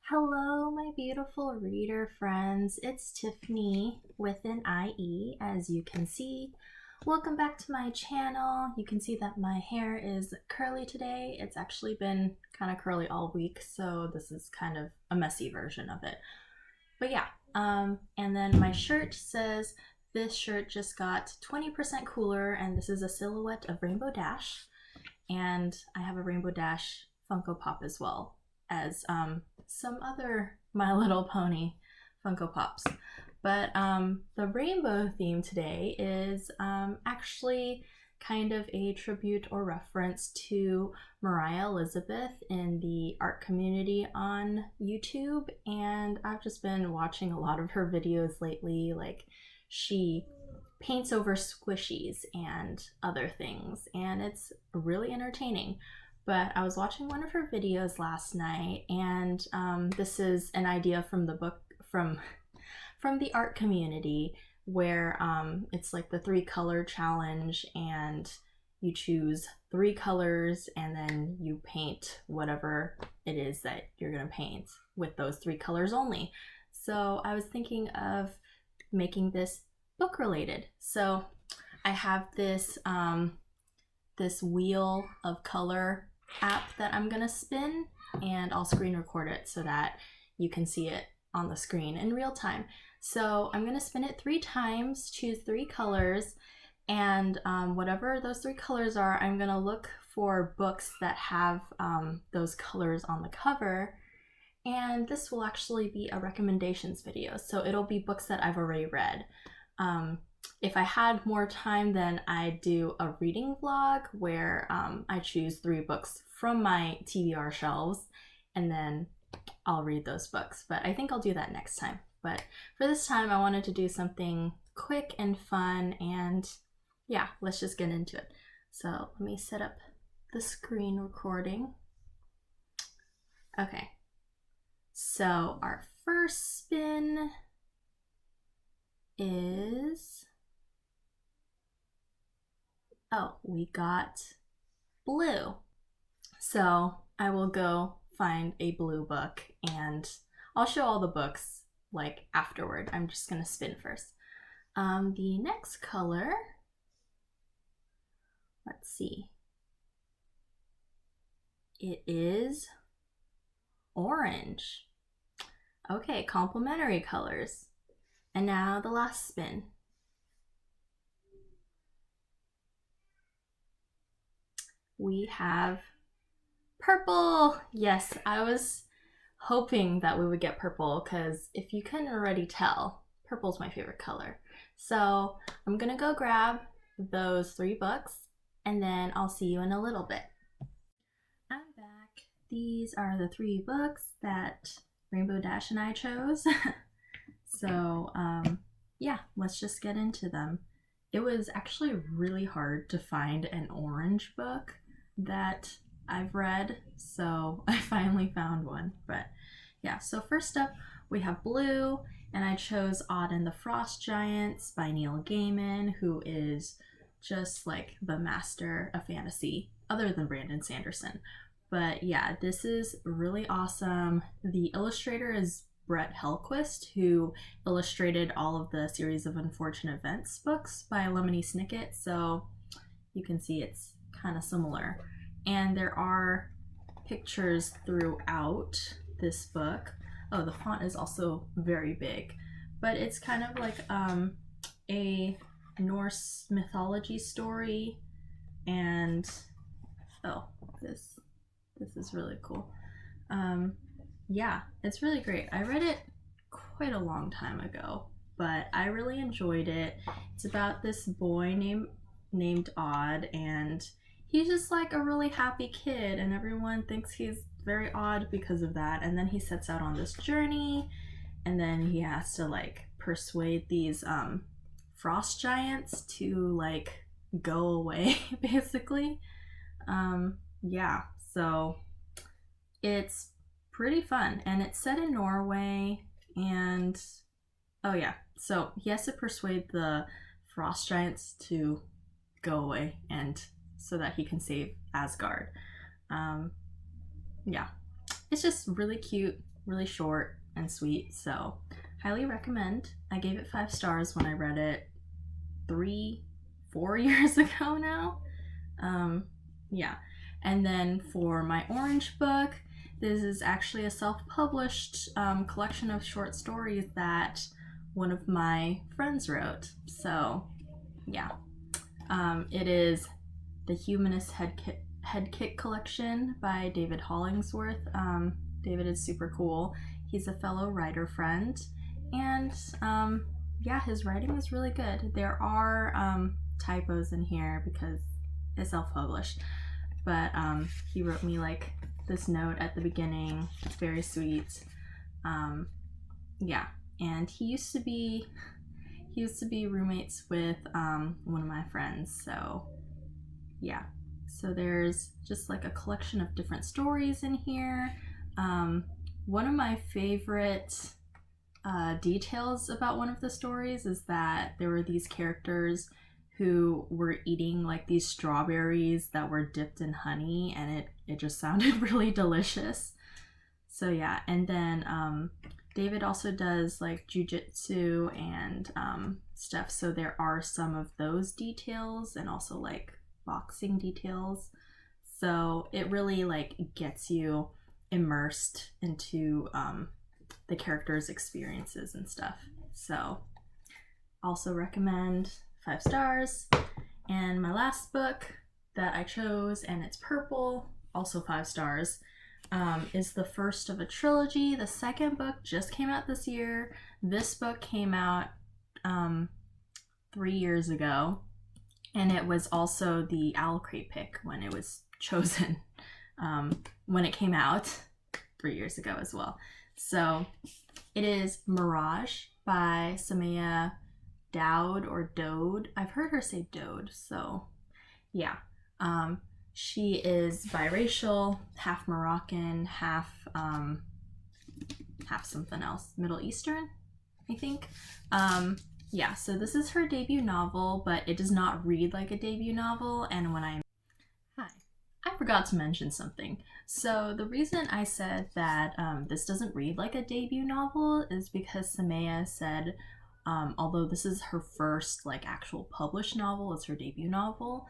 Hello, my beautiful reader friends. It's Tiffany with an IE, as you can see. Welcome back to my channel. You can see that my hair is curly today. It's actually been kind of curly all week, so this is kind of a messy version of it. But yeah, and then my shirt says, this shirt just got 20% cooler, and this is a silhouette of Rainbow Dash. And I have a Rainbow Dash Funko Pop as well as some other My Little Pony Funko Pops. But the rainbow theme today is actually kind of a tribute or reference to Mariah Elizabeth in the art community on YouTube. And I've just been watching a lot of her videos lately. Like, she paints over squishies and other things, and it's really entertaining. But I was watching one of her videos last night, and this is an idea from the book from the art community, where it's like the 3-color challenge, and you choose 3 colors and then you paint whatever it is that you're gonna paint with those 3 colors only. So I was thinking of making this book related. So I have this this wheel of color app that I'm gonna spin, and I'll screen record it so that you can see it on the screen in real time. So I'm gonna spin it 3 times, choose 3 colors, and whatever those 3 colors are, I'm gonna look for books that have those colors on the cover. And this will actually be a recommendations video, so it'll be books that I've already read. If I had more time, then I'd do a reading vlog where I choose 3 books from my TBR shelves, and then I'll read those books. But I think I'll do that next time. But for this time, I wanted to do something quick and fun, and yeah, let's just get into it. So let me set up the screen recording. Okay, so our first spin is, oh, we got blue. So I will go find a blue book, and I'll show all the books like afterward. I'm just gonna spin first. The next color, let's see, it is orange. Okay, complementary colors. And now the last spin. We have purple. Yes, I was hoping that we would get purple, because if you couldn't already tell, purple's my favorite color. So I'm gonna go grab those 3 books, and then I'll see you in a little bit. I'm back. These are the 3 books that Rainbow Dash and I chose. So yeah, let's just get into them. It was actually really hard to find an orange book that I've read, so I finally found one. But yeah, so first up we have blue, and I chose Odd and the Frost Giants by Neil Gaiman, who is just like the master of fantasy, other than Brandon Sanderson. But yeah, this is really awesome. The illustrator is Brett Hellquist, who illustrated all of the Series of Unfortunate Events books by Lemony Snicket, so you can see it's kind of similar. And there are pictures throughout this book. Oh, the font is also very big, but it's kind of like a Norse mythology story. And oh, this is really cool. Yeah, it's really great. I read it quite a long time ago, but I really enjoyed it. It's about this boy named Odd, and he's just like a really happy kid, and everyone thinks he's very odd because of that. And then he sets out on this journey, and then he has to like persuade these frost giants to like go away, basically. Yeah, so it's pretty fun, and it's set in Norway. And oh yeah, so he has to persuade the frost giants to go away, and so that he can save Asgard. Yeah, it's just really cute, really short and sweet, so highly recommend. I gave it 5 stars when I read it 4 years ago now. Yeah. And then for my orange book, this is actually a self-published collection of short stories that one of my friends wrote. So yeah, it is the Humanist Head Kick collection by David Hollingsworth. David is super cool. He's a fellow writer friend, and yeah, his writing is really good. There are typos in here because it's self-published, but he wrote me like this note at the beginning. It's very sweet. Yeah, and he used to be roommates with one of my friends, so yeah. So there's just like a collection of different stories in here. One of my favorite details about one of the stories is that there were these characters who were eating like these strawberries that were dipped in honey, and it just sounded really delicious. So yeah, and then David also does like jujitsu and stuff, so there are some of those details and also like boxing details. So it really like gets you immersed into the characters' experiences and stuff. So also recommend, 5 stars. And my last book that I chose, and it's purple, also 5 stars, is the first of a trilogy. The second book just came out this year. This book came out 3 years ago, and it was also the Owl Crate pick when it was chosen, when it came out 3 years ago as well. So it is Mirage by Samaya Dowd or Dode. I've heard her say Dode, so yeah. She is biracial, half Moroccan, half something else, Middle Eastern, I think. Yeah, so this is her debut novel, but it does not read like a debut novel. And Hi, I forgot to mention something. So the reason I said that this doesn't read like a debut novel is because Samaya said, although this is her first like actual published novel, it's her debut novel,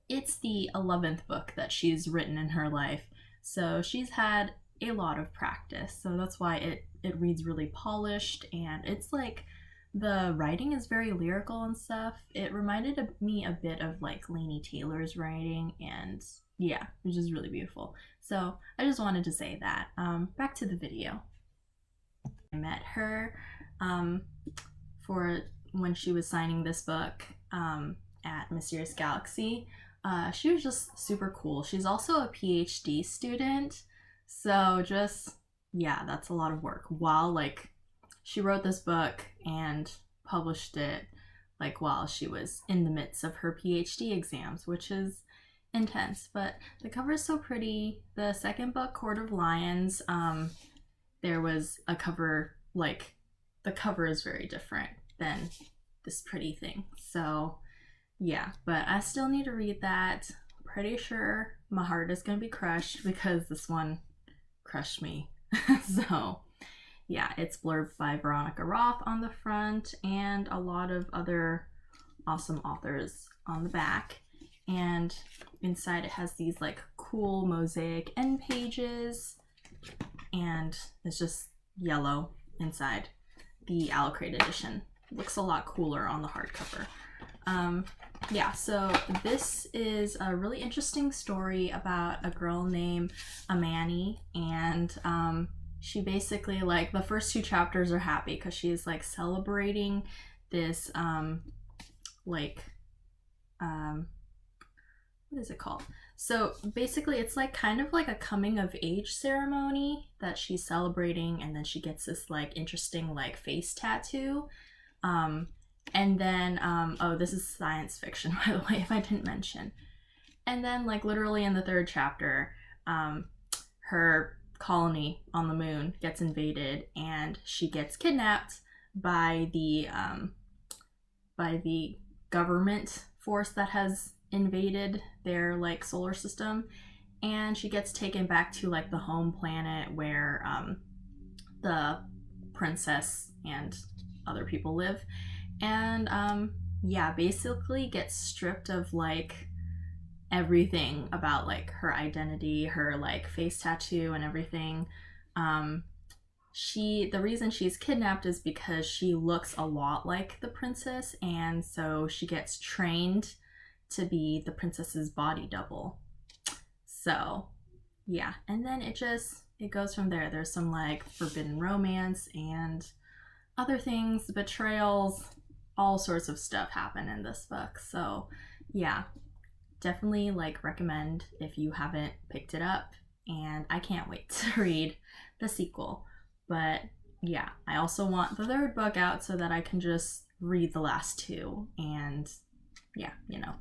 it's the 11th book that she's written in her life. So she's had a lot of practice. So that's why it reads really polished, and it's like the writing is very lyrical and stuff. It reminded me a bit of like Laini Taylor's writing, and yeah, which is really beautiful. So I just wanted to say that. Back to the video. I met her for when she was signing this book at Mysterious Galaxy. She was just super cool. She's also a PhD student, so just, yeah, that's a lot of work. While like she wrote this book and published it like while she was in the midst of her PhD exams, which is intense. But the cover is so pretty. The second book, Court of Lions, there was a cover, like the cover is very different than this pretty thing. So yeah, but I still need to read that. Pretty sure my heart is gonna be crushed because this one crushed me. So yeah, it's blurbed by Veronica Roth on the front and a lot of other awesome authors on the back. And inside it has these like cool mosaic end pages, and it's just yellow inside. The Owl Crate edition looks a lot cooler on the hardcover. Yeah, so this is a really interesting story about a girl named Amani, and she basically, like, the first 2 chapters are happy because she's like celebrating this what is it called? So basically it's like kind of like a coming of age ceremony that she's celebrating, and then she gets this like interesting like face tattoo. And then, oh, this is science fiction, by the way, if I didn't mention. And then, like, literally in the 3rd chapter, her colony on the moon gets invaded, and she gets kidnapped by the government force that has invaded their, like, solar system. And she gets taken back to, like, the home planet where, the princess and other people live. And yeah, basically gets stripped of like everything about like her identity, her like face tattoo and everything. The reason she's kidnapped is because she looks a lot like the princess, and so she gets trained to be the princess's body double. So yeah, and then it goes from there. There's some like forbidden romance and other things, betrayals, all sorts of stuff happen in this book. So yeah, definitely like recommend if you haven't picked it up, and I can't wait to read the sequel. But yeah, I also want the third book out so that I can just read the last two, and yeah, you know.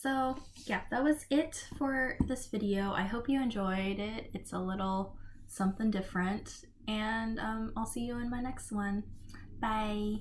So yeah, that was it for this video. I hope you enjoyed it. It's a little something different, and I'll see you in my next one. Bye.